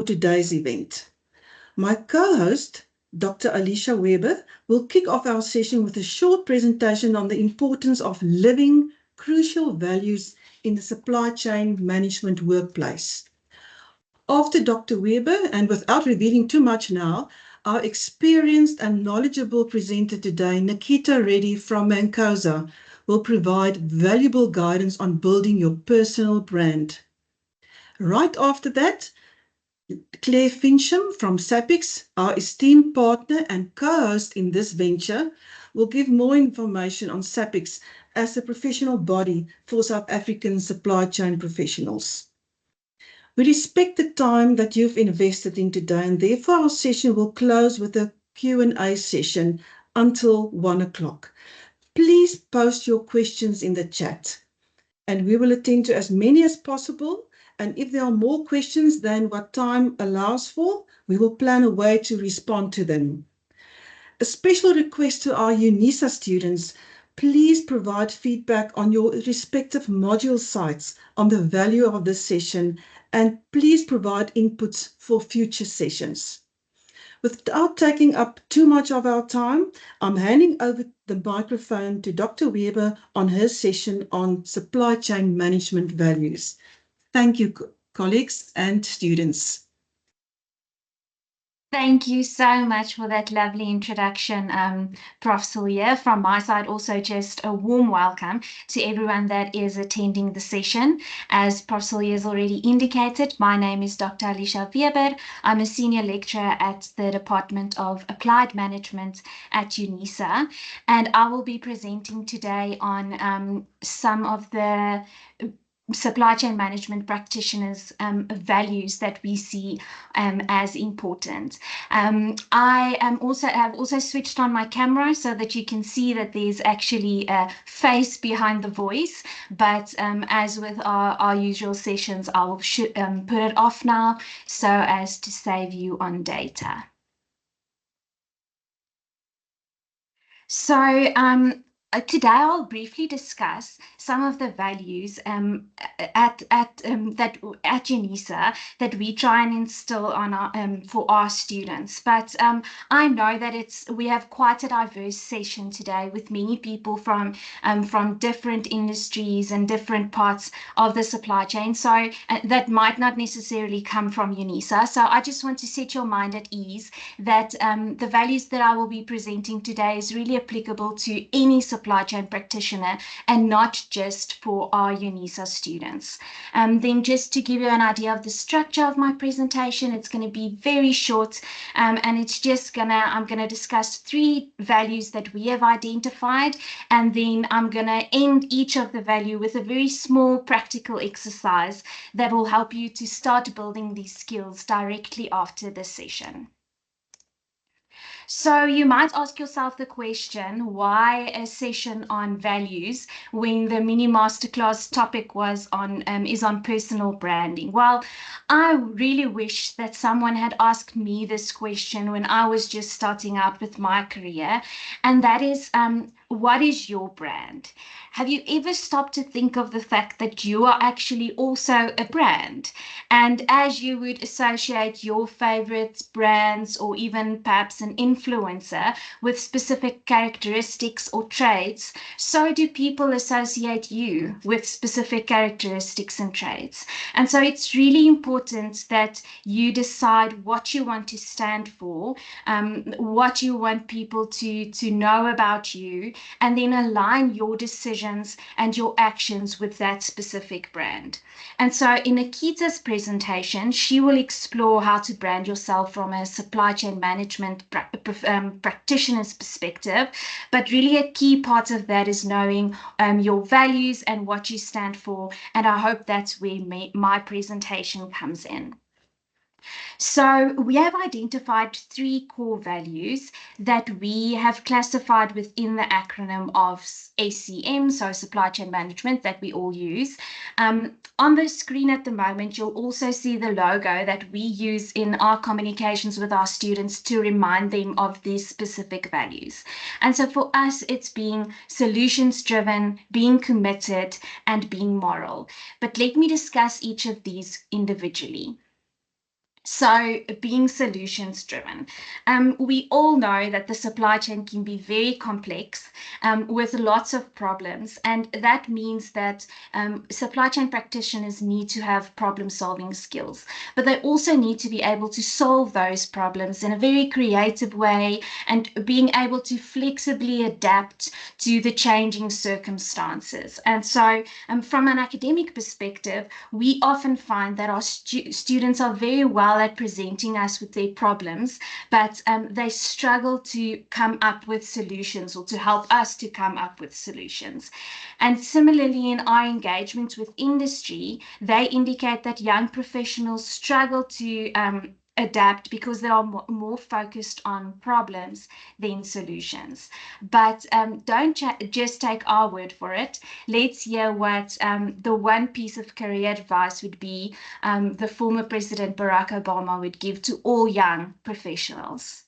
today's event. My co-host, Dr. Alicia Weber, will kick off our session with a short presentation on the importance of living crucial values in the supply chain management workplace. After Dr. Weber, and without revealing too much now, our experienced and knowledgeable presenter today, Nikita Reddy from Mancosa, will provide valuable guidance on building your personal brand. Right after that, Clare Fincham from SAPICS, our esteemed partner and co-host in this venture, will give more information on SAPICS as a professional body for South African supply chain professionals. We respect the time that you've invested in today, and therefore our session will close with a Q&A session until 1 o'clock. Please post your questions in the chat, and we will attend to as many as possible. And if there are more questions than what time allows for, we will plan a way to respond to them. A special request to our UNISA students, please provide feedback on your respective module sites on the value of this session, and please provide inputs for future sessions. Without taking up too much of our time, I'm handing over the microphone to Dr. Weber on her session on supply chain management values. Thank you, colleagues and students. Thank you so much for that lovely introduction, Prof. Cilliers. From my side, also just a warm welcome to everyone that is attending the session. As Prof. Cilliers already indicated, my name is Dr. Alicia Weber. I'm a senior lecturer at the Department of Applied Management at UNISA, and I will be presenting today on some of the supply chain management practitioners' values that we see as important. I have also switched on my camera so that you can see that there's actually a face behind the voice, but as with our usual sessions, I will put it off now so as to save you on data. So today I'll briefly discuss some of the values at UNISA that we try and instill on for our students. But I know that we have quite a diverse session today with many people from different industries and different parts of the supply chain. So that might not necessarily come from UNISA. So I just want to set your mind at ease that the values that I will be presenting today is really applicable to any supply chain practitioner and not just for our UNISA students. Then just to give you an idea of the structure of my presentation, it's going to be very short, and it's just I'm going to discuss 3 values that we have identified, and then I'm going to end each of the value with a very small practical exercise that will help you to start building these skills directly after this session. So you might ask yourself the question, why a session on values when the mini masterclass topic is on personal branding? Well, I really wish that someone had asked me this question when I was just starting out with my career, and that is, what is your brand? Have you ever stopped to think of the fact that you are actually also a brand? And as you would associate your favorite brands or even perhaps an influencer with specific characteristics or traits, so do people associate you with specific characteristics and traits. And so it's really important that you decide what you want to stand for, what you want people to know about you, and then align your decisions and your actions with that specific brand. And so in Nikita's presentation, she will explore how to brand yourself from a supply chain management practitioner's perspective, but really a key part of that is knowing your values and what you stand for, and I hope that's where my presentation comes in. So we have identified 3 core values that we have classified within the acronym of SCM, so supply chain management, that we all use. On the screen at the moment, you'll also see the logo that we use in our communications with our students to remind them of these specific values. And so for us, it's being solutions driven, being committed, and being moral. But let me discuss each of these individually. So being solutions driven. We all know that the supply chain can be very complex with lots of problems. And that means that supply chain practitioners need to have problem solving skills, but they also need to be able to solve those problems in a very creative way and being able to flexibly adapt to the changing circumstances. And so from an academic perspective, we often find that our students are very well at presenting us with their problems, but they struggle to come up with solutions or to help us to come up with solutions. And similarly, in our engagement with industry, they indicate that young professionals struggle to adapt because they are more focused on problems than solutions. But don't just take our word for it. Let's hear what the one piece of career advice would be the former President Barack Obama would give to all young professionals.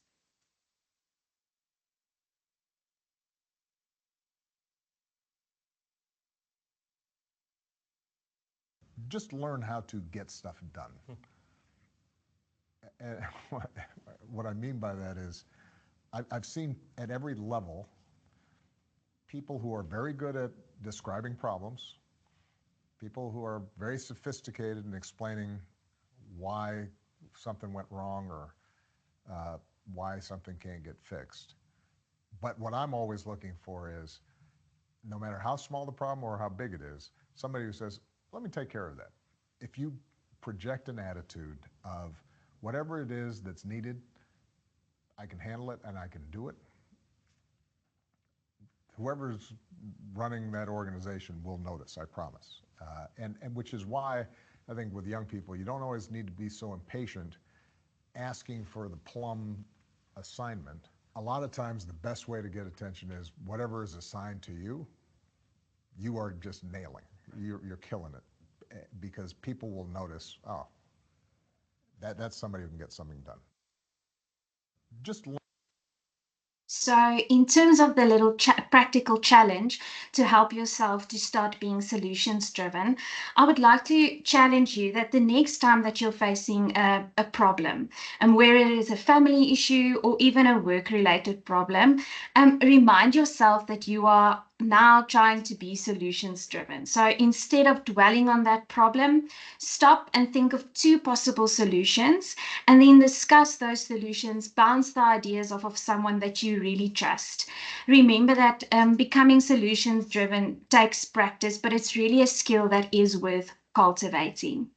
Just learn how to get stuff done. And what I mean by that is I've seen at every level people who are very good at describing problems, people who are very sophisticated in explaining why something went wrong or why something can't get fixed. But what I'm always looking for is, no matter how small the problem or how big it is, somebody who says, let me take care of that. If you project an attitude of whatever it is that's needed, I can handle it and I can do it, whoever's running that organization will notice, I promise. And which is why I think with young people, you don't always need to be so impatient asking for the plum assignment. A lot of times the best way to get attention is whatever is assigned to you, you are just nailing. You're killing it, because people will notice, oh, that's somebody who can get something done. Just So, in terms of the little practical challenge to help yourself to start being solutions driven, I would like to challenge you that the next time that you're facing a problem, and where it is a family issue or even a work related problem, remind yourself that you are now trying to be solutions driven. So instead of dwelling on that problem, stop and think of two possible solutions and then discuss those solutions, bounce the ideas off of someone that you really trust. Remember that becoming solutions driven takes practice, but it's really a skill that is worth cultivating.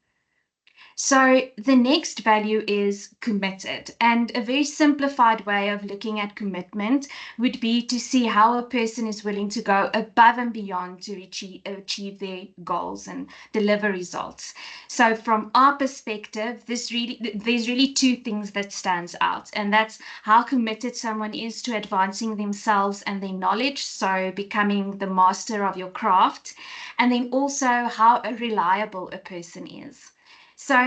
So the next value is committed. And a very simplified way of looking at commitment would be to see how a person is willing to go above and beyond to achieve their goals and deliver results. So from our perspective, there's really two things that stands out, and that's how committed someone is to advancing themselves and their knowledge, so becoming the master of your craft, and then also how reliable a person is. So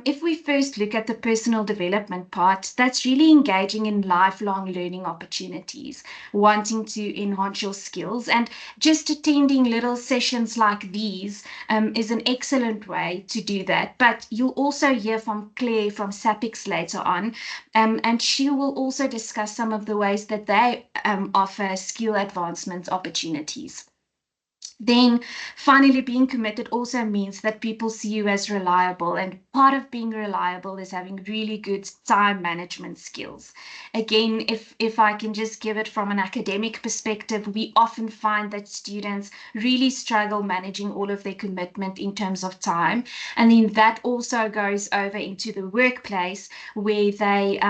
if we first look at the personal development part, that's really engaging in lifelong learning opportunities, wanting to enhance your skills, and just attending little sessions like these is an excellent way to do that. But you'll also hear from Clare from SAPICS later on, and she will also discuss some of the ways that they offer skill advancement opportunities. Then finally, being committed also means that people see you as reliable. And part of being reliable is having really good time management skills. Again, if I can just give it from an academic perspective, we often find that students really struggle managing all of their commitment in terms of time. And then that also goes over into the workplace where they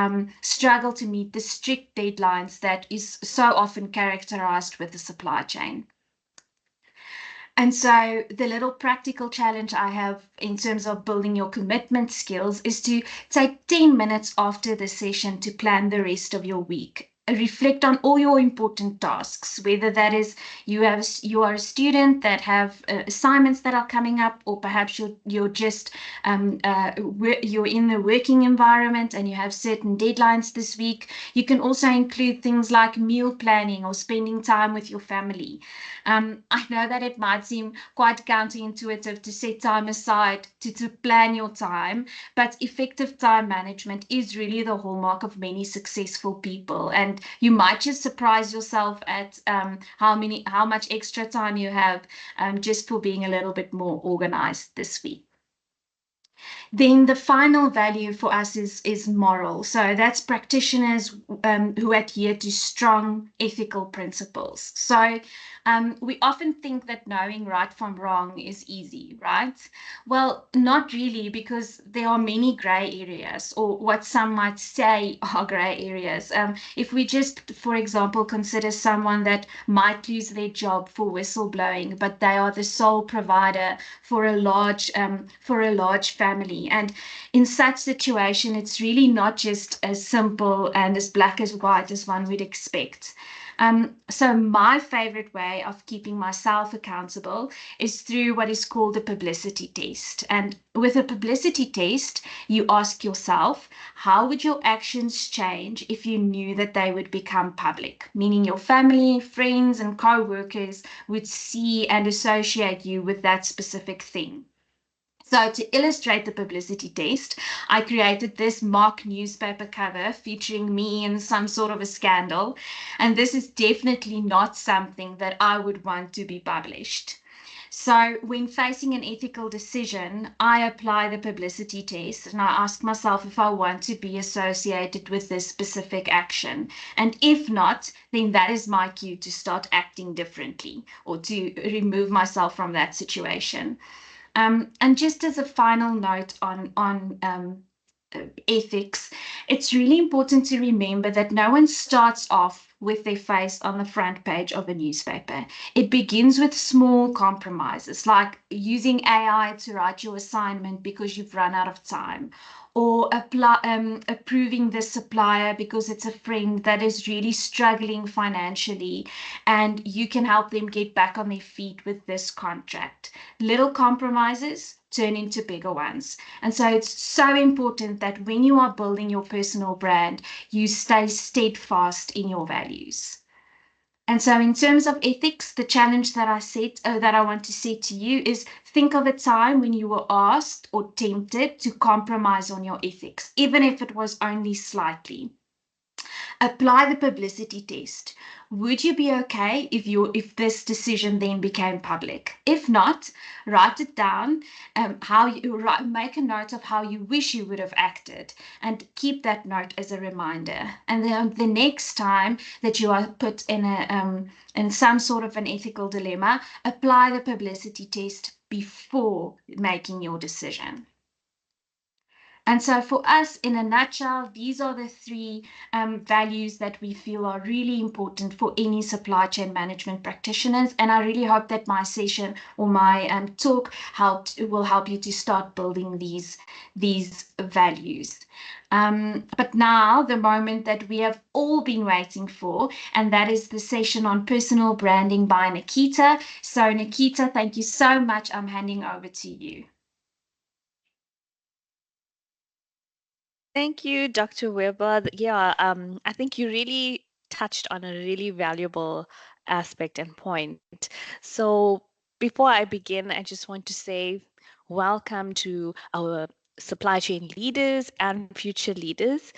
struggle to meet the strict deadlines that is so often characterized with the supply chain. And so the little practical challenge I have in terms of building your commitment skills is to take 10 minutes after the session to plan the rest of your week. Reflect on all your important tasks, whether that is you are a student that have assignments that are coming up, or perhaps you're just you're in the working environment and you have certain deadlines this week. You can also include things like meal planning or spending time with your family. I know that it might seem quite counterintuitive to set time aside to plan your time, but effective time management is really the hallmark of many successful people. And you might just surprise yourself at how much extra time you have just for being a little bit more organized this week. Then the final value for us is moral. So that's practitioners who adhere to strong ethical principles. So we often think that knowing right from wrong is easy, right? Well, not really, because there are many gray areas, or what some might say are gray areas. If we just, for example, consider someone that might lose their job for whistleblowing, but they are the sole provider for a large family. And in such situation, it's really not just as simple and as black as white as one would expect. So my favorite way of keeping myself accountable is through what is called a publicity test. And with a publicity test, you ask yourself, how would your actions change if you knew that they would become public? Meaning your family, friends, and co-workers would see and associate you with that specific thing. So to illustrate the publicity test, I created this mock newspaper cover featuring me in some sort of a scandal. And this is definitely not something that I would want to be published. So when facing an ethical decision, I apply the publicity test and I ask myself if I want to be associated with this specific action. And if not, then that is my cue to start acting differently or to remove myself from that situation. And just as a final note on ethics, it's really important to remember that no one starts off with their face on the front page of a newspaper. It begins with small compromises, like using AI to write your assignment because you've run out of time, or approving the supplier because it's a friend that is really struggling financially, and you can help them get back on their feet with this contract. Little compromises turn into bigger ones. And so it's so important that when you are building your personal brand, you stay steadfast in your values. And so in terms of ethics, the challenge that I want to set to you is think of a time when you were asked or tempted to compromise on your ethics, even if it was only slightly. Apply the publicity test. Would you be okay if this decision then became public? If not, write it down. Make a note of how you wish you would have acted, and keep that note as a reminder. And then the next time that you are put in some sort of an ethical dilemma, apply the publicity test before making your decision. And so for us, in a nutshell, these are the three values that we feel are really important for any supply chain management practitioners. And I really hope that my session or my talk will help you to start building these values. But now the moment that we have all been waiting for, and that is the session on personal branding by Nikita. So Nikita, thank you so much. I'm handing over to you. Thank you, Dr. Weber. Yeah, I think you really touched on a really valuable aspect and point. So before I begin, I just want to say welcome to our supply chain leaders and future leaders.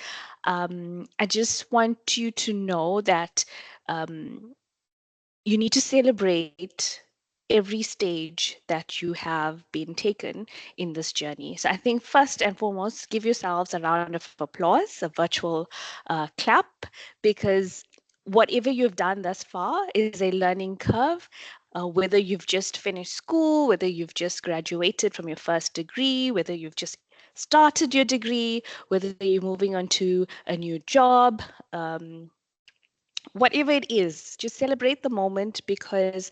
I just want you to know that you need to celebrate every stage that you have been taken in this journey. So I think first and foremost, give yourselves a round of applause, a virtual clap, because whatever you've done thus far is a learning curve. Whether you've just finished school, whether you've just graduated from your first degree, whether you've just started your degree, whether you're moving on to a new job, whatever it is, just celebrate the moment because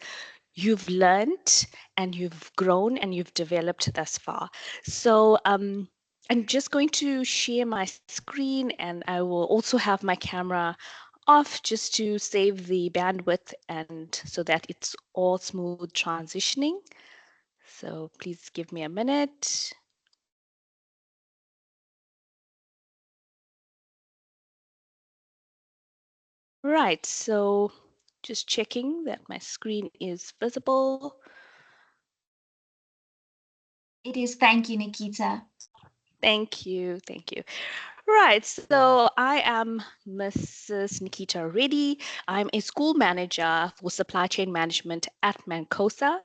you've learned and you've grown and you've developed thus far. So I'm just going to share my screen, and I will also have my camera off just to save the bandwidth and so that it's all smooth transitioning. So please give me a minute. Right, so Just checking that my screen is visible. It is. Thank you, Nikita. Thank you. Thank you. Right, so I am Mrs. Nikita Reddy. I'm a school manager for supply chain management at Mancosa.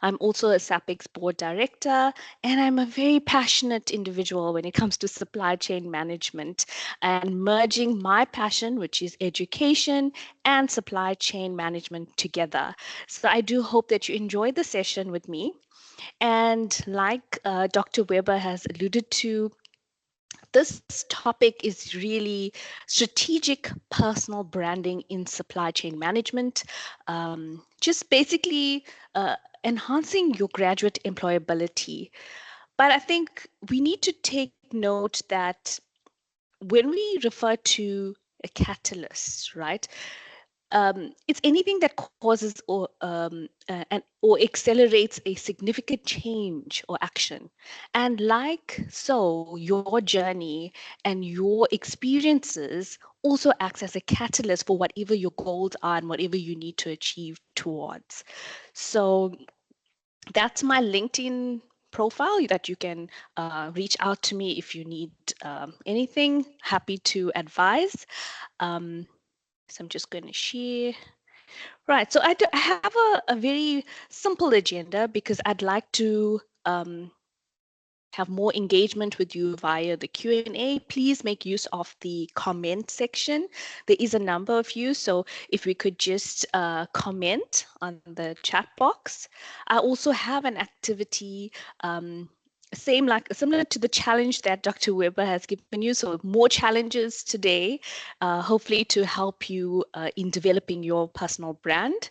I'm also a SAPICS board director, and I'm a very passionate individual when it comes to supply chain management and merging my passion, which is education, and supply chain management together. So I do hope that you enjoy the session with me. And like Dr. Weber has alluded to, this topic is really strategic personal branding in supply chain management. Just basically enhancing your graduate employability. But I think we need to take note that when we refer to a catalyst, right? It's anything that causes or accelerates a significant change or action. And like so, your journey and your experiences also acts as a catalyst for whatever your goals are and whatever you need to achieve towards. So that's my LinkedIn profile that you can reach out to me if you need anything. Happy to advise. So I'm just going to share. Right. So I have a very simple agenda because I'd like to have more engagement with you via the Q&A. Please make use of the comment section. There is a number of you, so if we could just comment on the chat box. I also have an activity similar to the challenge that Dr. Weber has given you. So more challenges today, hopefully to help you in developing your personal brand.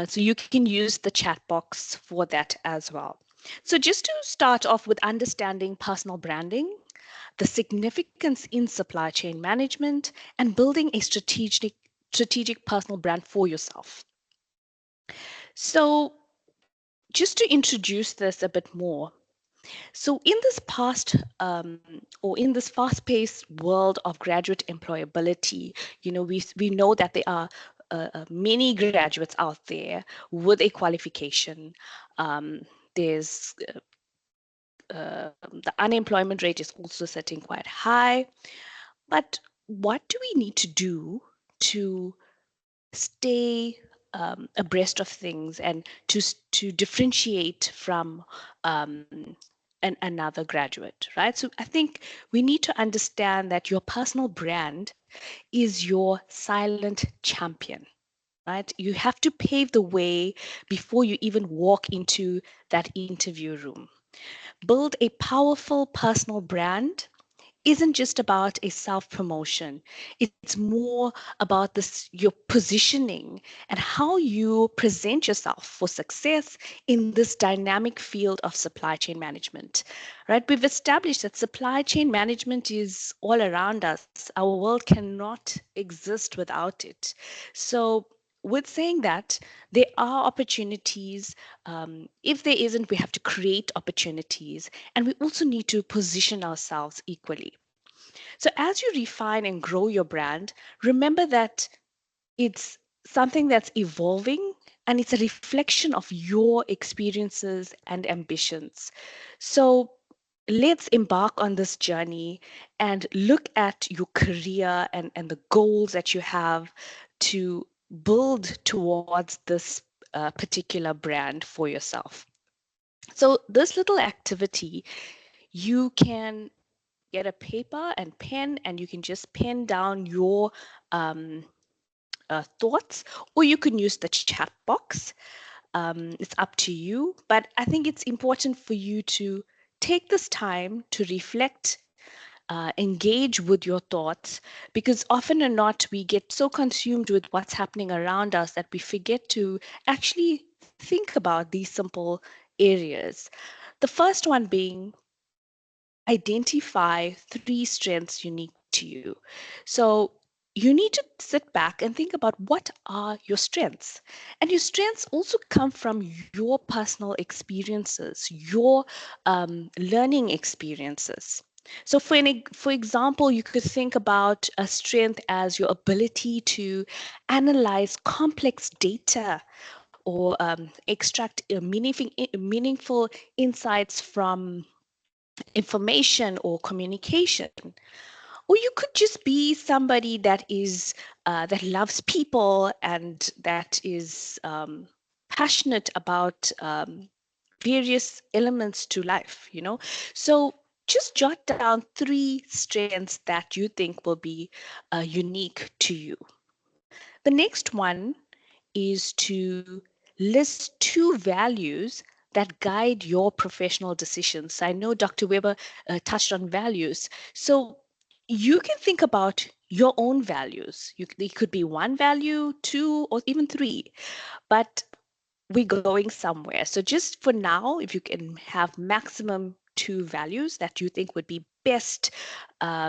So you can use the chat box for that as well. So just to start off with understanding personal branding, the significance in supply chain management, and building a strategic personal brand for yourself. So just to introduce this a bit more, so in this in this fast-paced world of graduate employability, we know that there are many graduates out there with a qualification. There's the unemployment rate is also sitting quite high. But what do we need to do to stay abreast of things and to differentiate from another graduate, right? So I think we need to understand that your personal brand is your silent champion, right? You have to pave the way before you even walk into that interview room. Build a powerful personal brand isn't just about a self-promotion. It's more about your positioning and how you present yourself for success in this dynamic field of supply chain management. Right? We've established that supply chain management is all around us. Our world cannot exist without it. So with saying that, there are opportunities. If there isn't, we have to create opportunities, and we also need to position ourselves equally. So as you refine and grow your brand, remember that it's something that's evolving and it's a reflection of your experiences and ambitions. So let's embark on this journey and look at your career and the goals that you have to build towards this particular brand for yourself. So this little activity, you can get a paper and pen and you can just pen down your thoughts, or you can use the chat box. It's up to you, but I think it's important for you to take this time to reflect, engage with your thoughts, because often or not we get so consumed with what's happening around us that we forget to actually think about these simple areas. The first one being identify 3 strengths unique to you. So you need to sit back and think about what are your strengths. And your strengths also come from your personal experiences, your learning experiences. So for example, you could think about a strength as your ability to analyze complex data or extract meaningful insights from information or communication. Or you could just be somebody that is that loves people and that is passionate about various elements to life, you know. So just jot down 3 strengths that you think will be unique to you. The next one is to list 2 values that guide your professional decisions. I know Dr. Weber touched on values. So you can think about your own values. It could be 1 value, 2, or even 3, but we're going somewhere. So just for now, if you can have maximum 2 values that you think would be best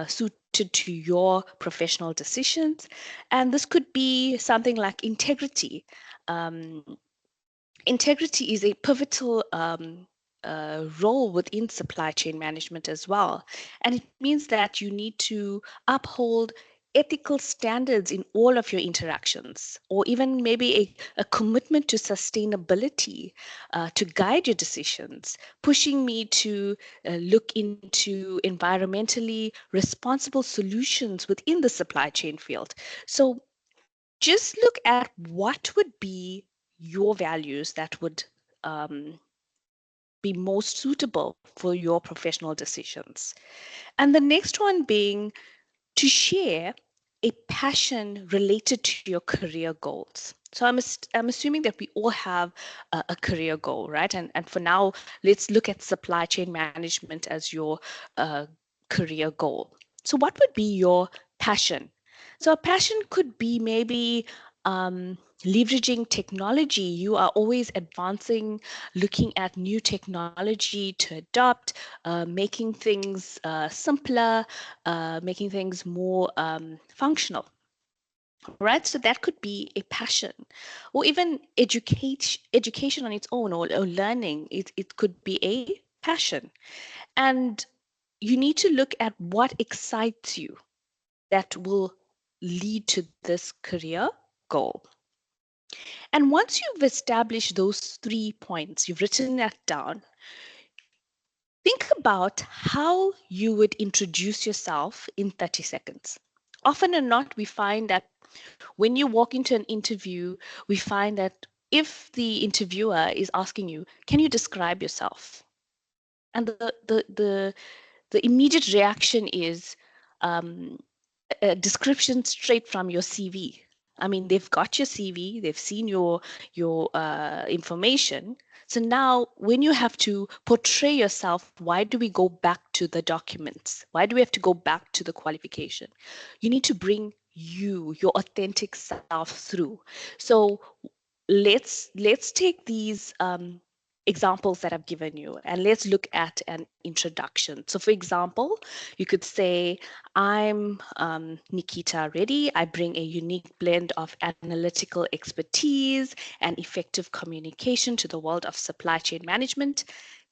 suited to your professional decisions. And this could be something like integrity. Um, Integrity is a pivotal role within supply chain management as well. And it means that you need to uphold ethical standards in all of your interactions, or even maybe a commitment to sustainability to guide your decisions, pushing me to look into environmentally responsible solutions within the supply chain field. So just look at what would be your values that would um, be most suitable for your professional decisions. And the next one being to share a passion related to your career goals. So I'm assuming that we all have a career goal, right? And for now, let's look at supply chain management as your uh, career goal. So what would be your passion? So a passion could be maybe leveraging technology. You are always advancing, looking at new technology to adopt, making things simpler, making things more functional, right? So that could be a passion, or even education on its own, or learning. It could be a passion, and you need to look at what excites you that will lead to this career goal. And once you've established those 3 points, you've written that down, think about how you would introduce yourself in 30 seconds. Often or not, we find that when you walk into an interview, we find that if the interviewer is asking you, can you describe yourself? And the immediate reaction is a description straight from your CV. I mean, they've got your CV, they've seen your information. So now, when you have to portray yourself, why do we go back to the documents? Why do we have to go back to the qualification? You need to bring your authentic self through. So let's take these examples that I've given you, and let's look at an introduction. So for example, you could say, I'm Nikita Reddy. I bring a unique blend of analytical expertise and effective communication to the world of supply chain management,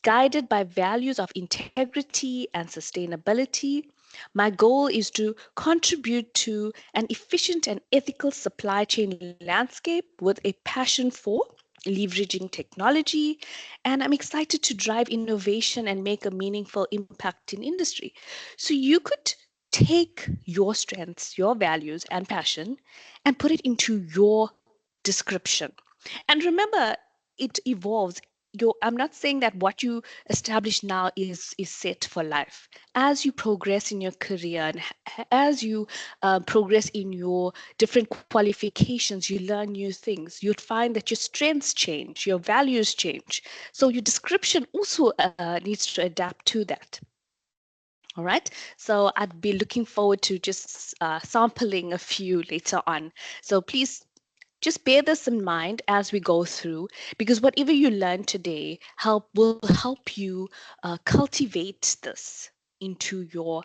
guided by values of integrity and sustainability. My goal is to contribute to an efficient and ethical supply chain landscape with a passion for leveraging technology, and I'm excited to drive innovation and make a meaningful impact in industry. So you could take your strengths, your values, and passion and put it into your description. And remember, it evolves. I'm not saying that what you establish now is set for life. As you progress in your career and as you progress in your different qualifications, you learn new things. You'd find that your strengths change, your values change. So your description also needs to adapt to that. All right. So I'd be looking forward to just sampling a few later on. So please just bear this in mind as we go through, because whatever you learn today will help you cultivate this into your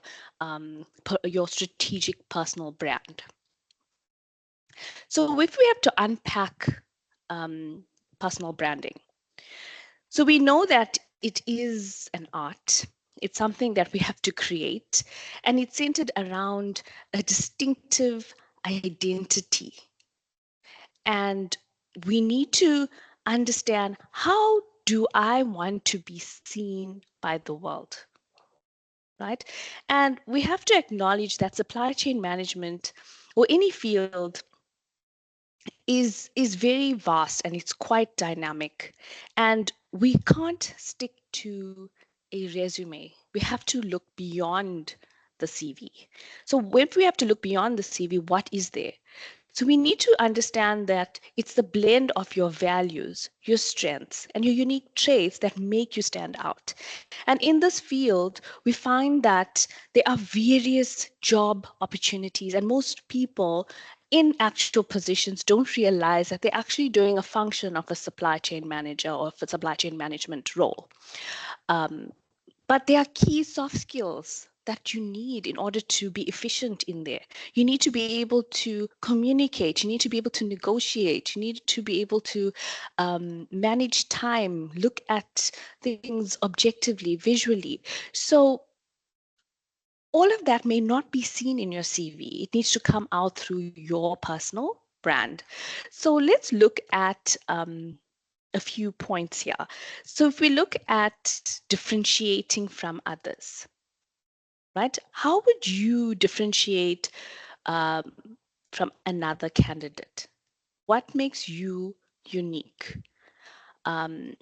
strategic personal brand. So if we have to unpack personal branding, so we know that it is an art. It's something that we have to create, and it's centered around a distinctive identity. And we need to understand, how do I want to be seen by the world? Right? And we have to acknowledge that supply chain management, or any field, is very vast and it's quite dynamic. And we can't stick to a resume. We have to look beyond the CV. So when we have to look beyond the CV, what is there? So we need to understand that it's the blend of your values, your strengths, and your unique traits that make you stand out. And in this field, we find that there are various job opportunities, and most people in actual positions don't realize that they're actually doing a function of a supply chain manager or a supply chain management role. But there are key soft skills that you need in order to be efficient in there. You need to be able to communicate. You need to be able to negotiate. You need to be able to manage time, look at things objectively, visually. So all of that may not be seen in your CV. It needs to come out through your personal brand. So let's look at a few points here. So if we look at differentiating from others, right? How would you differentiate from another candidate? What makes you unique? And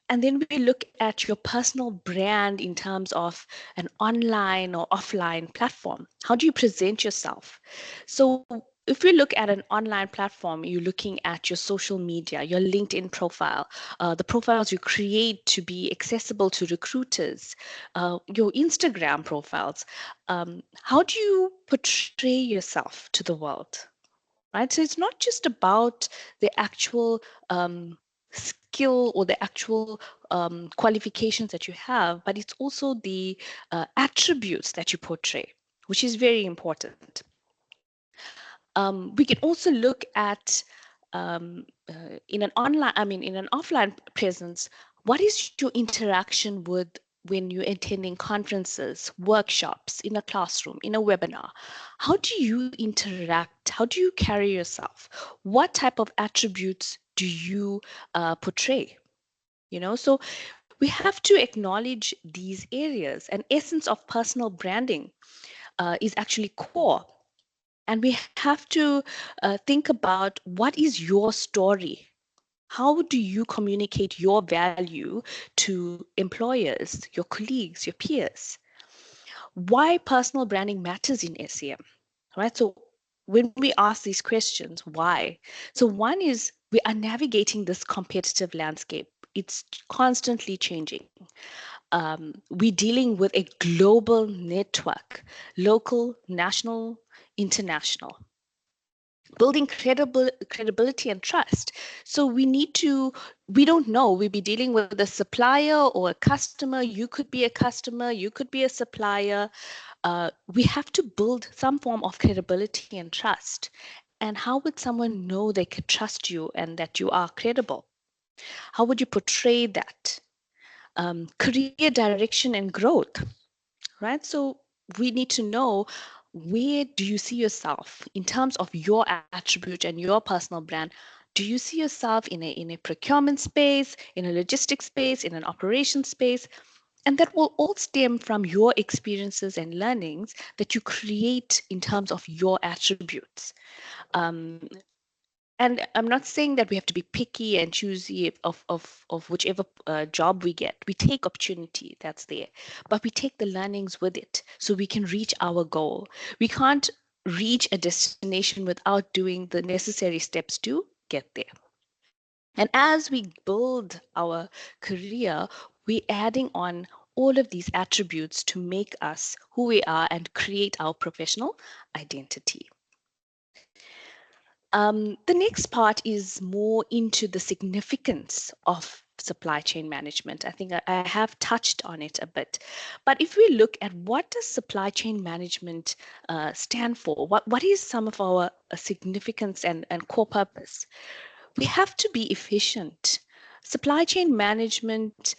then we look at your personal brand in terms of an online or offline platform. How do you present yourself? So if we look at an online platform, you're looking at your social media, your LinkedIn profile, the profiles you create to be accessible to recruiters, your Instagram profiles. How do you portray yourself to the world? Right? So it's not just about the actual skill or the actual qualifications that you have, but it's also the attributes that you portray, which is very important. We can also look at in an offline presence, what is your interaction with when you're attending conferences, workshops, in a classroom, in a webinar? How do you interact? How do you carry yourself? What type of attributes do you portray? So we have to acknowledge these areas. An essence of personal branding is actually core. And we have to think about, what is your story? How do you communicate your value to employers, your colleagues, your peers? Why personal branding matters in SEM, right? So when we ask these questions, why? So one is, we are navigating this competitive landscape. It's constantly changing. We're dealing with a global network, local, national, international, building credibility and trust. So we don't know, we'll be dealing with a supplier or a customer. You could be a customer, you could be a supplier. We have to build some form of credibility and trust. And how would someone know they could trust you and that you are credible? How would you portray that? Career direction and growth, right? So we need to know, where do you see yourself in terms of your attribute and your personal brand? Do you see yourself in a procurement space, in a logistics space, in an operations space? And that will all stem from your experiences and learnings that you create in terms of your attributes. And I'm not saying that we have to be picky and choosy of whichever job we get. We take opportunity that's there, but we take the learnings with it so we can reach our goal. We can't reach a destination without doing the necessary steps to get there. And as we build our career, we're adding on all of these attributes to make us who we are and create our professional identity. The next part is more into the significance of supply chain management. I think I have touched on it a bit. But if we look at, what does supply chain management stand for? What is some of our significance and core purpose? We have to be efficient. Supply chain management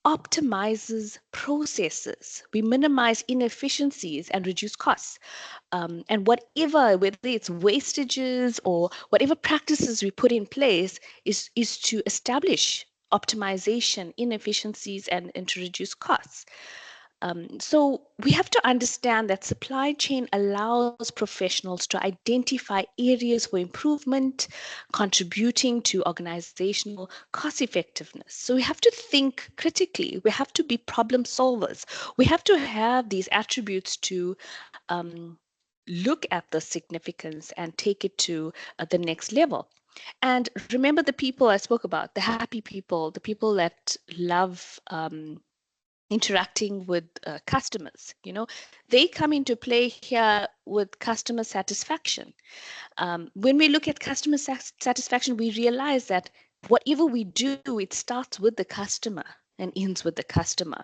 optimizes processes. We minimize inefficiencies and reduce costs. And whether it's wastages or whatever practices we put in place is to establish optimization, inefficiencies, and to reduce costs. So we have to understand that supply chain allows professionals to identify areas for improvement, contributing to organizational cost effectiveness. So we have to think critically. We have to be problem solvers. We have to have these attributes to look at the significance and take it to the next level. And remember the people I spoke about, the happy people, the people that love interacting with customers. They come into play here with customer satisfaction. When we look at customer satisfaction, we realize that whatever we do, it starts with the customer and ends with the customer.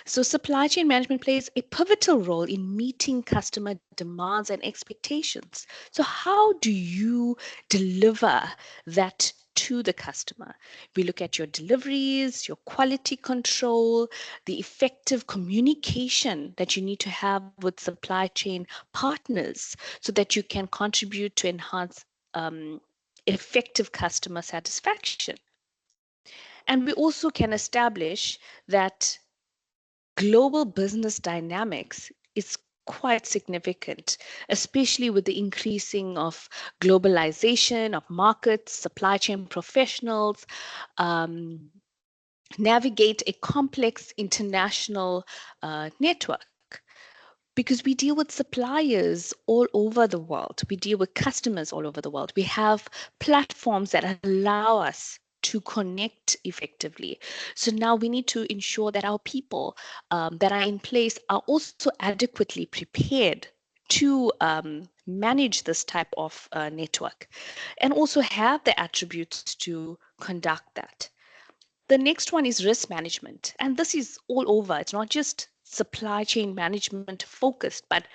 So supply chain management plays a pivotal role in meeting customer demands and expectations. So how do you deliver that to the customer? We look at your deliveries, your quality control, the effective communication that you need to have with supply chain partners so that you can contribute to enhance effective customer satisfaction. And we also can establish that global business dynamics is quite significant, especially with the increasing of globalization of markets, supply chain professionals, navigate a complex international network. Because we deal with suppliers all over the world, we deal with customers all over the world. We have platforms that allow us to connect effectively. So now we need to ensure that our people that are in place are also adequately prepared to manage this type of network and also have the attributes to conduct that. The next one is risk management. And this is all over. It's not just supply chain management focused, but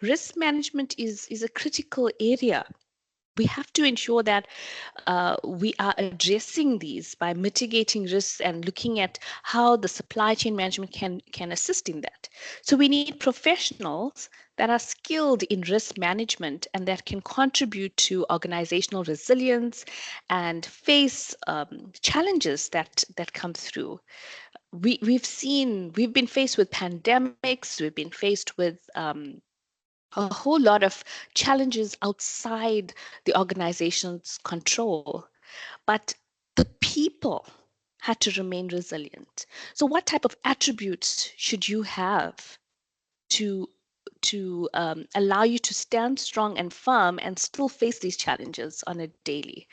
risk management is a critical area. We have to ensure that we are addressing these by mitigating risks and looking at how the supply chain management can assist in that. So we need professionals that are skilled in risk management and that can contribute to organizational resilience and face challenges that come through. We've been faced with pandemics, we've been faced with a whole lot of challenges outside the organization's control, but the people had to remain resilient. So what type of attributes should you have to allow you to stand strong and firm and still face these challenges on a daily?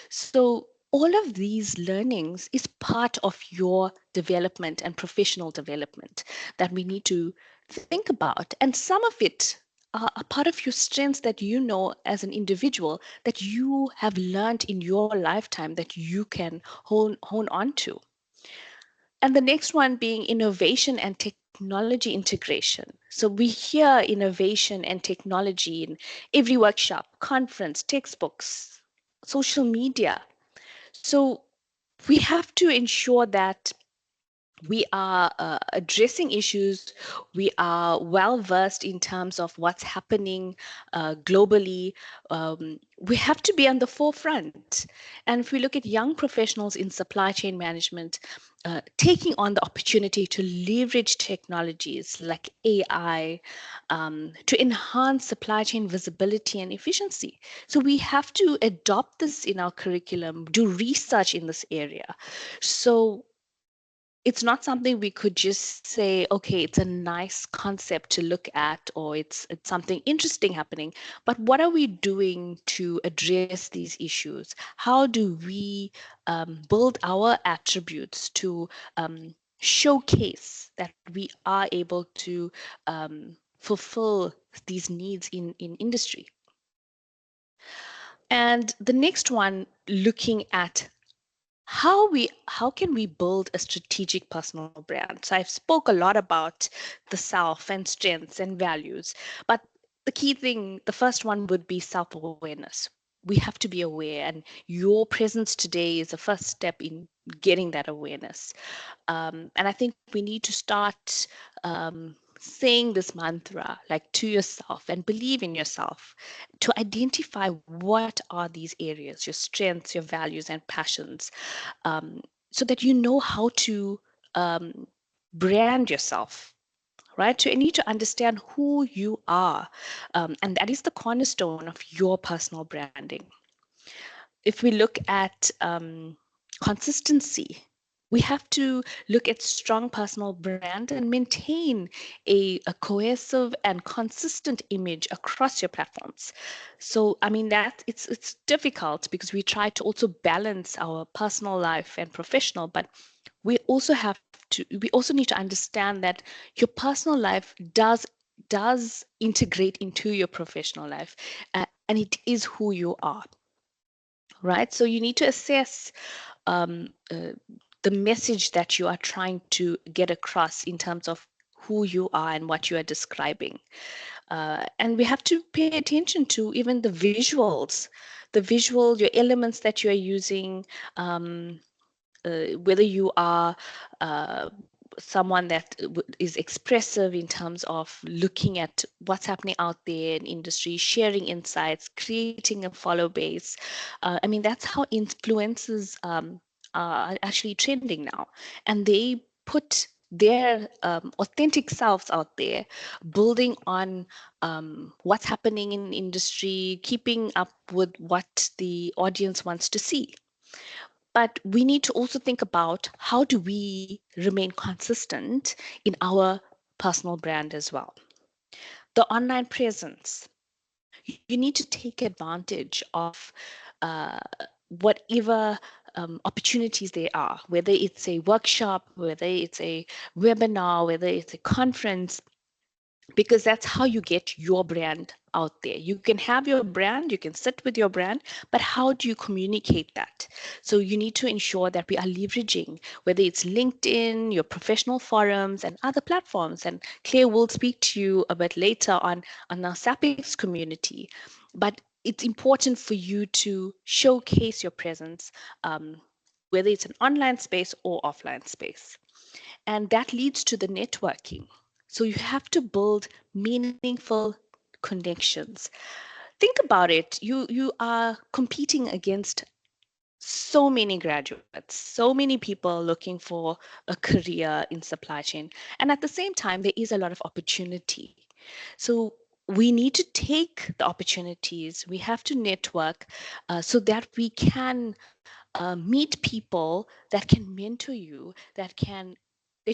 So all of these learnings is part of your development and professional development that we need to think about. And some of it are a part of your strengths that you know as an individual that you have learned in your lifetime that you can hone on to. And the next one being innovation and technology integration. So we hear innovation and technology in every workshop, conference, textbooks, social media. So we have to ensure that we are addressing issues. We are well versed in terms of what's happening globally. We have to be on the forefront. And if we look at young professionals in supply chain management, taking on the opportunity to leverage technologies like AI to enhance supply chain visibility and efficiency. So we have to adopt this in our curriculum, do research in this area. So it's not something we could just say, okay, it's a nice concept to look at, or it's something interesting happening. But what are we doing to address these issues? How do we build our attributes to showcase that we are able to fulfill these needs in industry? And the next one, looking at how can we build a strategic personal brand? So I've spoke a lot about the self and strengths and values, but the key thing, the first one would be self-awareness. we have to be aware, and your presence today is the first step in getting that awareness. And I think we need to start saying this mantra like to yourself and believe in yourself to identify what are these areas, your strengths, your values and passions, so that you know how to brand yourself, right? So you need to understand who you are, and that is the cornerstone of your personal branding. If we look at consistency, we have to look at strong personal brand and maintain a cohesive and consistent image across your platforms. So I mean that it's difficult because we try to also balance our personal life and professional, but we also need to understand that your personal life does integrate into your professional life, and it is who you are, right? So you need to assess um, uh, the message that you are trying to get across in terms of who you are and what you are describing. And we have to pay attention to even the visuals, your elements that you are using, whether you are someone that is expressive in terms of looking at what's happening out there in industry, sharing insights, creating a follow base. I mean, that's how influencers are actually trending now. And they put their authentic selves out there, building on what's happening in industry, keeping up with what the audience wants to see. But we need to also think about how do we remain consistent in our personal brand as well. The online presence, you need to take advantage of uh, whatever opportunities there are, whether it's a workshop, whether it's a webinar, whether it's a conference, because that's how you get your brand out there. You can have your brand, you can sit with your brand, but how do you communicate that? So you need to ensure that we are leveraging, whether it's LinkedIn, your professional forums and other platforms. And Claire will speak to you a bit later on our SAPICS community. But it's important for you to showcase your presence, whether it's an online space or offline space. And that leads to the networking. So you have to build meaningful connections. Think about it. You are competing against so many graduates, so many people looking for a career in supply chain. And at the same time, there is a lot of opportunity. So we need to take the opportunities. We have to network so that we can meet people that can mentor you, that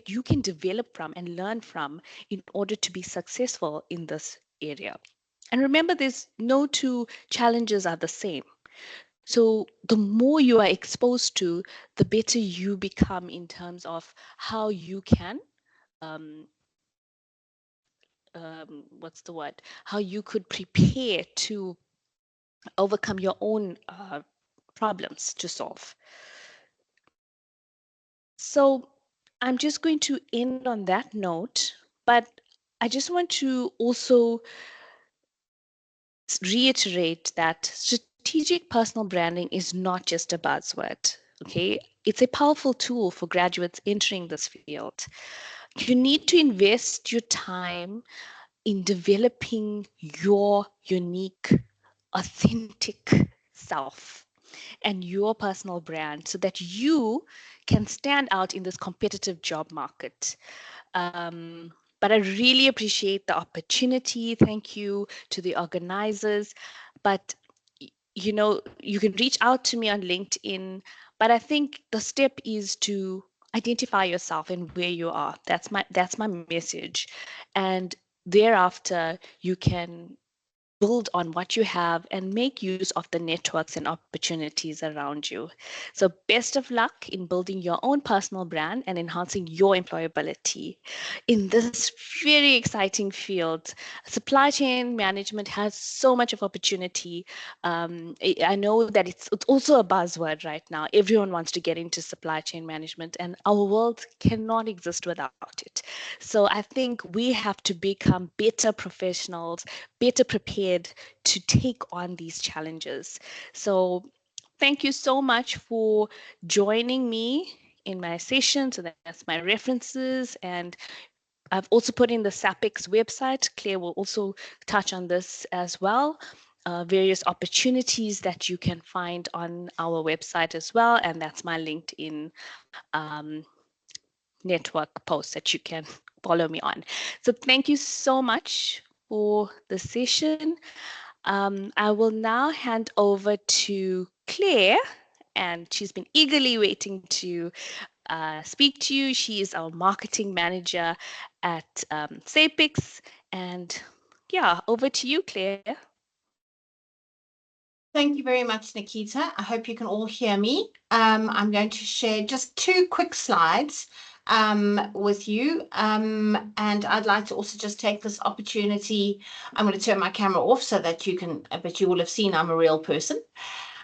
you can develop from and learn from in order to be successful in this area. And remember, there's no two challenges are the same. So the more you are exposed to, the better you become in terms of how you can, um, what's the word? How you could prepare to overcome your own problems to solve. So I'm just going to end on that note, but I just want to also reiterate that strategic personal branding is not just a buzzword, okay? It's a powerful tool for graduates entering this field. You need to invest your time in developing your unique, authentic self and your personal brand so that you can stand out in this competitive job market. But I really appreciate the opportunity. Thank you to the organizers. But you know, you can reach out to me on LinkedIn. But I think the step is to identify yourself and where you are. That's my message. And thereafter, you can build on what you have and make use of the networks and opportunities around you. So best of luck in building your own personal brand and enhancing your employability in this very exciting field. Supply chain management has so much of opportunity. I know that it's also a buzzword right now. Everyone wants to get into supply chain management, and our world cannot exist without it. So I think we have to become better professionals, better prepared prepared to take on these challenges. So thank you so much for joining me in my session. So that's my references, and I've also put in the SAPICS website. Claire will also touch on this as well. Various opportunities that you can find on our website as well, and that's my LinkedIn network post that you can follow me on. So thank you so much for the session. I will now hand over to Claire, and she's been eagerly waiting to speak to you. She is our marketing manager at SAPICS. And yeah, over to you, Claire. Thank you very much, Nikita. I hope you can all hear me. I'm going to share just 2 quick slides with you. And I'd like to also just take this opportunity. I'm going to turn my camera off so that you can, but you will have seen I'm a real person.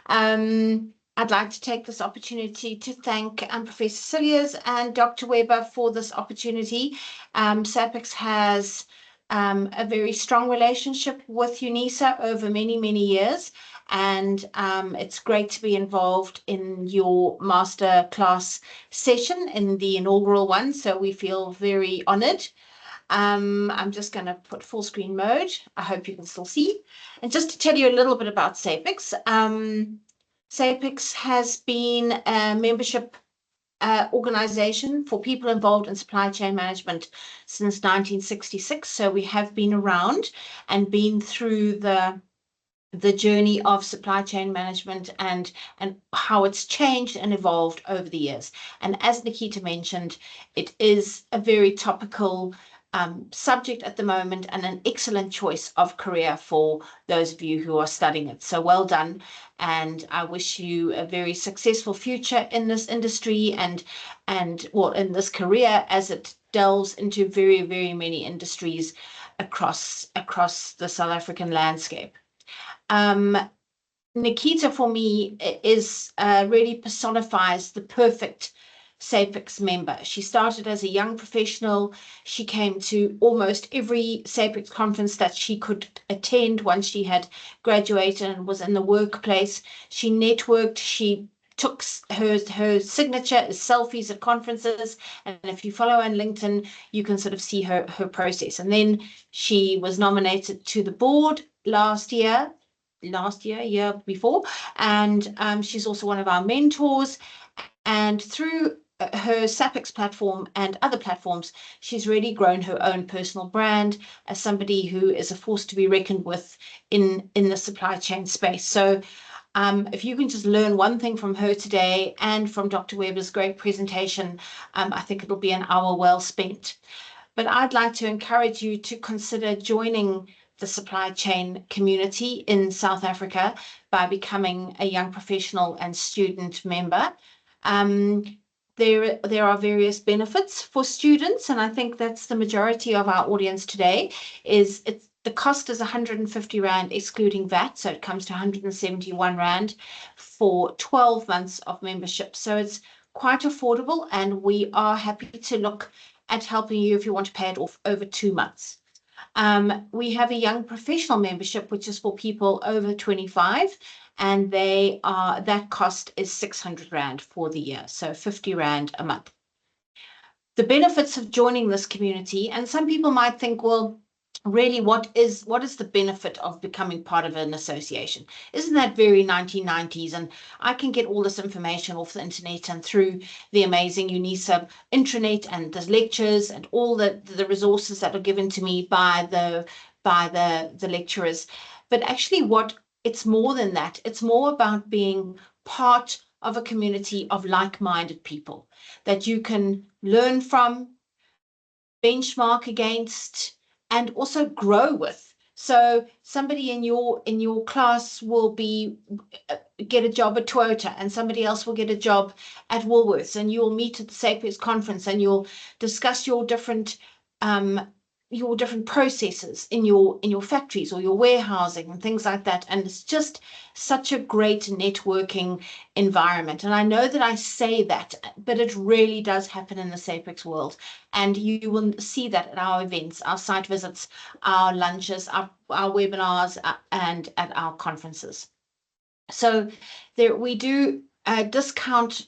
I'd like to take this opportunity to thank Professor Cilliers and Dr. Weber for this opportunity. SAPICS has a very strong relationship with UNISA over many, many years. And it's great to be involved in your master class session, in the inaugural one. So we feel very honored. I'm just going to put full screen mode. I hope you can still see. And just to tell you a little bit about SAPICS, SAPICS has been a membership organization for people involved in supply chain management since 1966. So we have been around and been through the journey of supply chain management and how it's changed and evolved over the years. And as Nikita mentioned, it is a very topical subject at the moment and an excellent choice of career for those of you who are studying it. So well done. And I wish you a very successful future in this industry and well, in this career, as it delves into very, very many industries across the South African landscape. Nikita, for me, is really personifies the perfect SAPICS member. She started as a young professional. She came to almost every SAPICS conference that she could attend once she had graduated and was in the workplace. She networked. She took her signature as selfies at conferences, and if you follow her on LinkedIn, you can sort of see her process. And then she was nominated to the board year before, and she's also one of our mentors. And through her SAPICS platform and other platforms, she's really grown her own personal brand as somebody who is a force to be reckoned with in the supply chain space. So if you can just learn one thing from her today and from Dr. Weber's great presentation, I think it'll be an hour well spent. But I'd like to encourage you to consider joining the supply chain community in South Africa by becoming a young professional and student member. There are various benefits for students, and I think that's the majority of our audience today. The cost is 150 Rand excluding VAT, so it comes to 171 Rand for 12 months of membership. So it's quite affordable, and we are happy to look at helping you if you want to pay it off over 2 months. We have a young professional membership, which is for people over 25, and that cost is 600 Rand for the year, so 50 Rand a month. The benefits of joining this community, and some people might think, well, really, what is the benefit of becoming part of an association? Isn't that very 1990s? And I can get all this information off the internet and through the amazing UNISA intranet and the lectures and all the resources that are given to me by the lecturers. But actually, it's more than that. It's more about being part of a community of like-minded people that you can learn from, benchmark against, and also grow with. So somebody in your class will get a job at Toyota, and somebody else will get a job at Woolworths, and you'll meet at the SAPICS conference, and you'll discuss your different your different processes in your factories or your warehousing and things like that. And it's just such a great networking environment. And I know that I say that, but it really does happen in the SAPICS world. And you will see that at our events, our site visits, our lunches, our webinars, and at our conferences. So there we do discount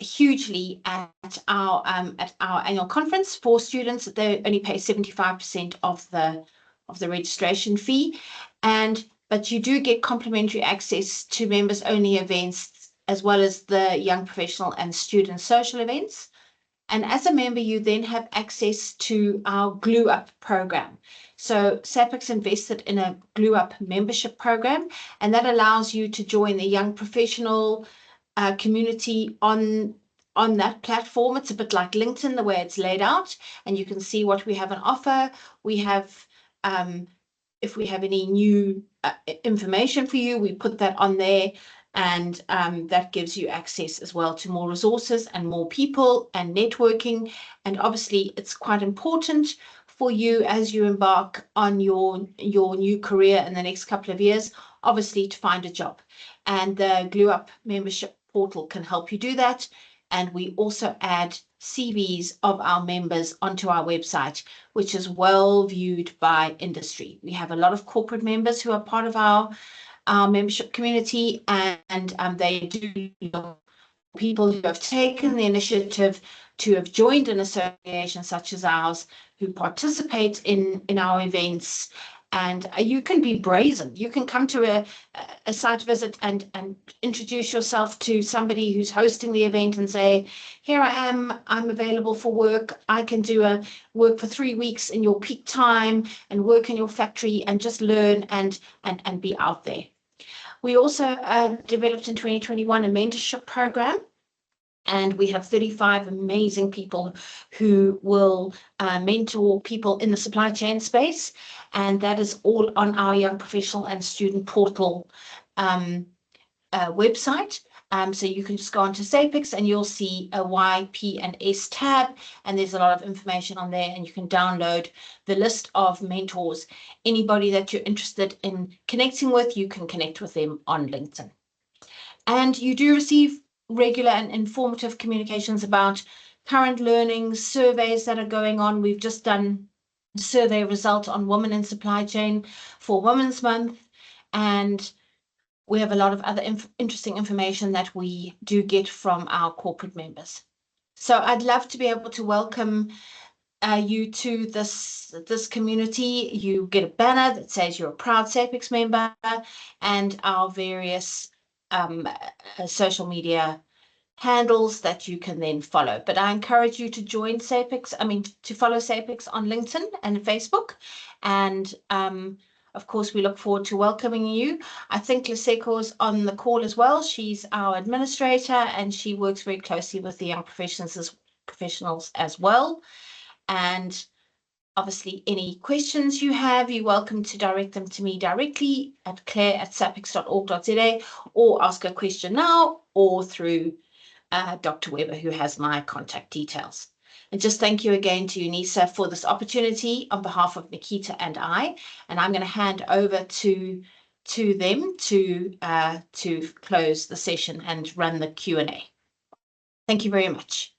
hugely at our annual conference for students. They only pay 75% of the registration fee, but you do get complimentary access to members only events as well as the young professional and student social events. And as a member, you then have access to our Glue Up program. So SAPICS invested in a Glue Up membership program, and that allows you to join the young professional community on that platform. It's a bit like LinkedIn, the way it's laid out, and you can see what we have on offer. We have, if we have any new information for you, we put that on there, and that gives you access as well to more resources and more people and networking. And obviously, it's quite important for you as you embark on your new career in the next couple of years, obviously, to find a job. And the Glue Up membership portal can help you do that. And we also add CVs of our members onto our website, which is well viewed by industry. We have a lot of corporate members who are part of our membership community, and they do look for people who have taken the initiative to have joined an association such as ours, who participate in our events. And you can be brazen. You can come to a site visit and introduce yourself to somebody who's hosting the event and say, here I am, I'm available for work. I can do a work for 3 weeks in your peak time and work in your factory and just learn and be out there. We also developed in 2021 a mentorship program. And we have 35 amazing people who will mentor people in the supply chain space. And that is all on our young professional and student portal website. So you can just go onto SAPICS and you'll see a Y, P, and S tab. And there's a lot of information on there. And you can download the list of mentors. Anybody that you're interested in connecting with, you can connect with them on LinkedIn. And you do receive regular and informative communications about current learnings, surveys that are going on. We've just done a survey result on women in supply chain for Women's Month, and we have a lot of other interesting information that we do get from our corporate members. So I'd love to be able to welcome you to this community. You get a banner that says you're a proud SAPICS member, and our various social media handles that you can then follow. But I encourage you to join SAPICS, to follow SAPICS on LinkedIn and Facebook. And of course, we look forward to welcoming you. I think Liseko's on the call as well. She's our administrator and she works very closely with the young professionals as well. And obviously, any questions you have, you're welcome to direct them to me directly at clare@sapics.org.za, or ask a question now, or through Dr. Weber, who has my contact details. And just thank you again to UNISA for this opportunity on behalf of Nikita and I. And I'm going to hand over to them to close the session and run the Q&A. Thank you very much.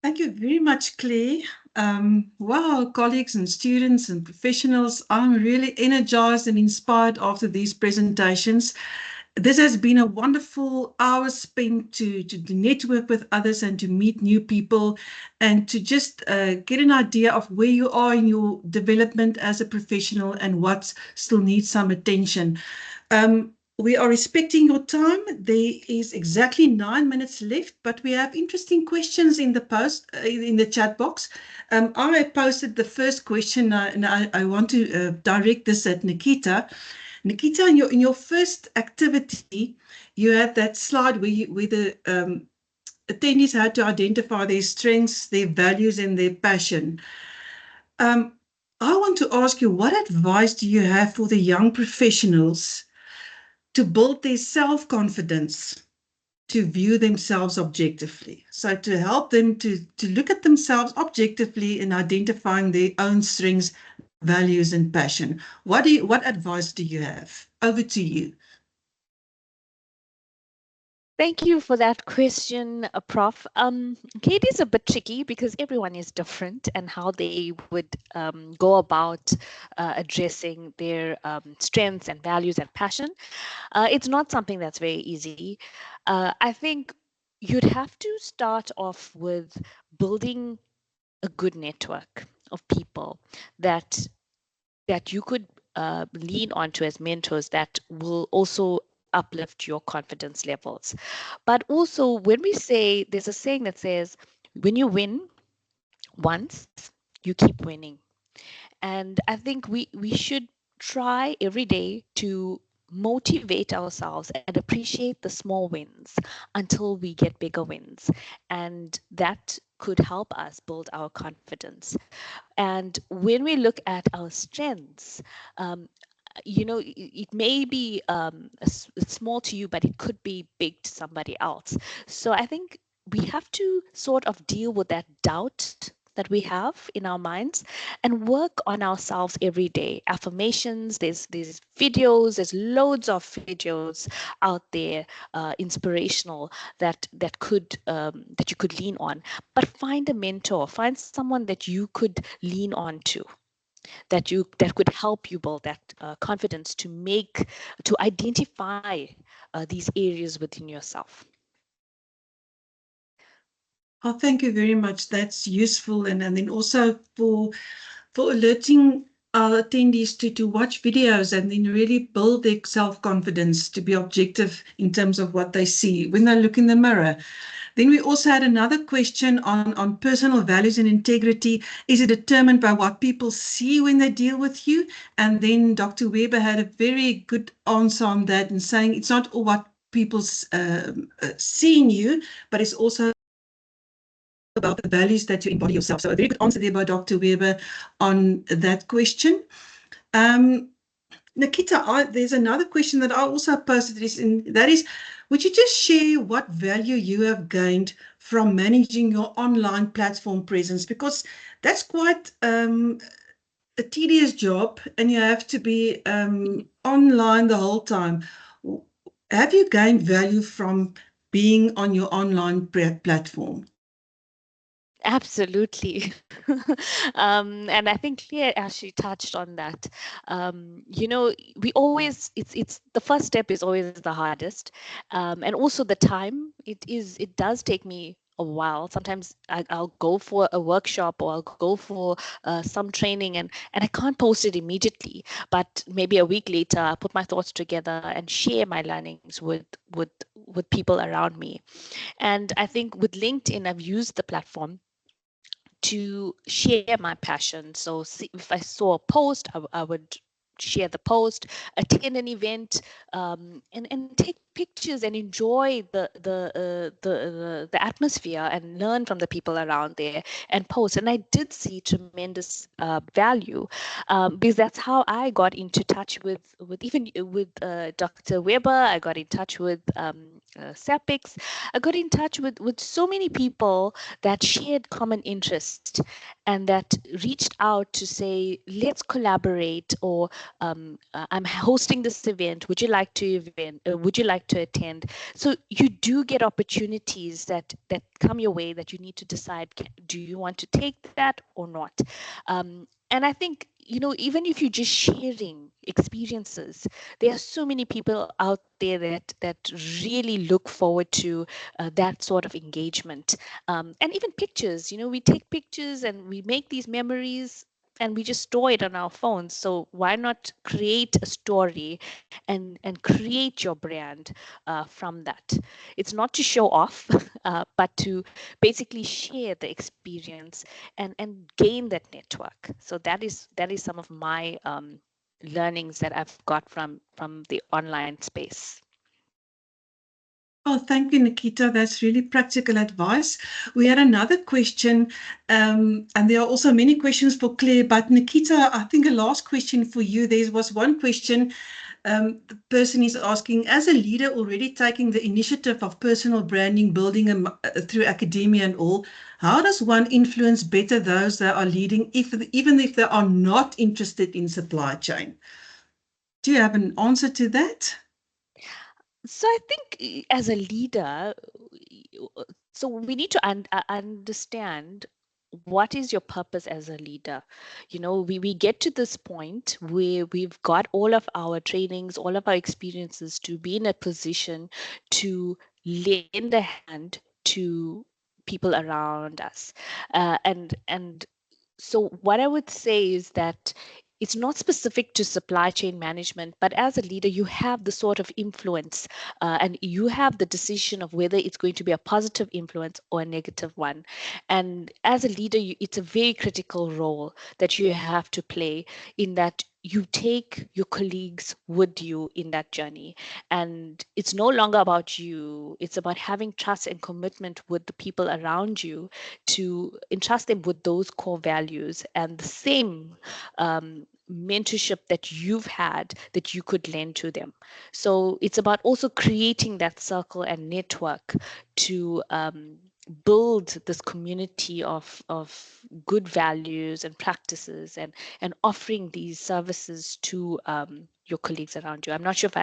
Thank you very much, Clare. Wow, colleagues and students and professionals, I'm really energized and inspired after these presentations. This has been a wonderful hour spent to network with others and to meet new people and to just get an idea of where you are in your development as a professional and what still needs some attention. We are respecting your time. There is exactly 9 minutes left, but we have interesting questions in the post, in the chat box. I posted the first question, and I want to direct this at Nikita. Nikita, in your first activity, you had that slide where the attendees had to identify their strengths, their values, and their passion. I want to ask you, what advice do you have for the young professionals to build their self-confidence to view themselves objectively. So to help them to look at themselves objectively in identifying their own strengths, values, and passion. What advice do you have? Over to you. Thank you for that question, Prof. It is a bit tricky because everyone is different and how they would go about addressing their strengths and values and passion. It's not something that's very easy. I think you'd have to start off with building a good network of people that you could lean onto as mentors that will also uplift your confidence levels. But also, when we say, there's a saying that says, when you win once, you keep winning. And I think we should try every day to motivate ourselves and appreciate the small wins until we get bigger wins. And that could help us build our confidence. And when we look at our strengths, it may be small to you, but it could be big to somebody else. So I think we have to sort of deal with that doubt that we have in our minds and work on ourselves every day. Affirmations, there's videos, there's loads of videos out there, inspirational, that you could lean on. But find a mentor, find someone that you could lean on to, that could help you build that confidence to identify these areas within yourself. Oh, thank you very much. That's useful, and then also for alerting our attendees to watch videos and then really build their self-confidence, to be objective in terms of what they see when they look in the mirror. Then we also had another question on personal values and integrity. Is it determined by what people see when they deal with you? And then Dr. Weber had a very good answer on that and saying it's not all what people see in you, but it's also about the values that you embody yourself. So a very good answer there by Dr. Weber on that question. Nikita, there's another question that I also posted, that is, would you just share what value you have gained from managing your online platform presence? Because that's quite a tedious job and you have to be online the whole time. Have you gained value from being on your online platform? Absolutely. And I think Claire actually touched on that. We always, it's the first step is always the hardest. And also the time, it does take me a while. Sometimes I'll go for a workshop or I'll go for some training and I can't post it immediately, but maybe a week later I'll put my thoughts together and share my learnings with people around me. And I think with LinkedIn, I've used the platform to share my passion. So if I saw a post, I would share the post, attend an event, and take pictures and enjoy the atmosphere and learn from the people around there and post. And I did see tremendous value because that's how I got into touch with Dr. Weber. I got in touch with SAPICS. I got in touch with so many people that shared common interest and that reached out to say, let's collaborate, or I'm hosting this event. Would you like to attend? So you do get opportunities that come your way that you need to decide, do you want to take that or not? And I think, even if you're just sharing experiences, there are so many people out there that really look forward to that sort of engagement. And even pictures, we take pictures and we make these memories and we just store it on our phones. So why not create a story and create your brand from that? It's not to show off, but to basically share the experience and gain that network. So that is some of my learnings that I've got from the online space. Oh, thank you, Nikita. That's really practical advice. We had another question, and there are also many questions for Claire, but Nikita, I think a last question for you. There was one question The person is asking, as a leader already taking the initiative of personal branding, building through academia and all, how does one influence better those that are leading, even if they are not interested in supply chain? Do you have an answer to that? So I think as a leader, so we need to understand what is your purpose as a leader. You know, we get to this point where we've got all of our trainings, all of our experiences to be in a position to lend a hand to people around us. And so what I would say is that it's not specific to supply chain management, but as a leader, you have the sort of influence and you have the decision of whether it's going to be a positive influence or a negative one. And as a leader, it's a very critical role that you have to play in that you take your colleagues with you in that journey. And it's no longer about you, it's about having trust and commitment with the people around you to entrust them with those core values and the same mentorship that you've had that you could lend to them. So it's about also creating that circle and network to build this community of good values and practices and offering these services to your colleagues around you. I'm not sure if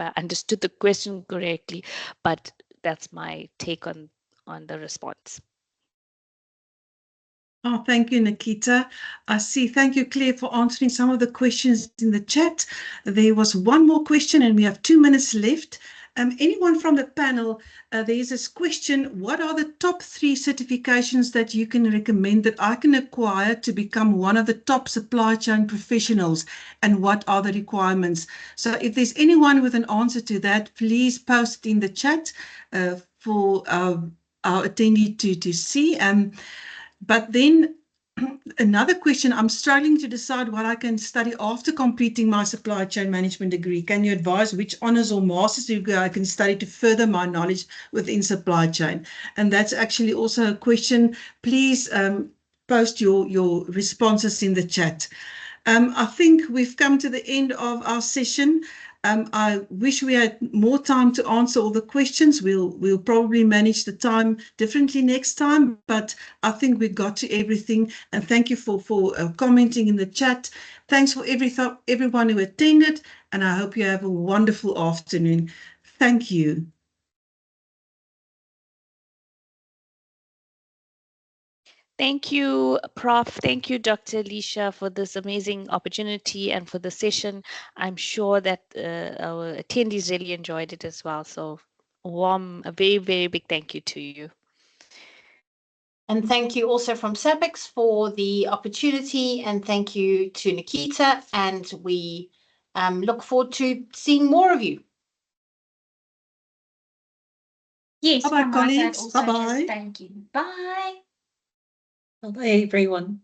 I understood the question correctly, but that's my take on the response. Oh, thank you, Nikita. I see. Thank you, Claire, for answering some of the questions in the chat. There was one more question and we have 2 minutes left. Anyone from the panel, there is this question, what are the top 3 certifications that you can recommend that I can acquire to become one of the top supply chain professionals, and what are the requirements? So if there's anyone with an answer to that, please post it in the chat for our attendee to see. But then another question, I'm struggling to decide what I can study after completing my supply chain management degree. Can you advise which honors or master's degree I can study to further my knowledge within supply chain? And that's actually also a question. Please post your responses in the chat. I think we've come to the end of our session. I wish we had more time to answer all the questions. We'll probably manage the time differently next time, but I think we got to everything. And thank you for commenting in the chat. Thanks for everyone who attended, and I hope you have a wonderful afternoon. Thank you. Thank you, Prof. Thank you, Dr. Alicia, for this amazing opportunity and for the session. I'm sure that our attendees really enjoyed it as well. So a very, very big thank you to you. And thank you also from SAPICS for the opportunity, and thank you to Nikita, and we look forward to seeing more of you. Yes, Bye-bye, from my side colleagues. also, Bye-bye. just thank you. Bye. Bye, everyone.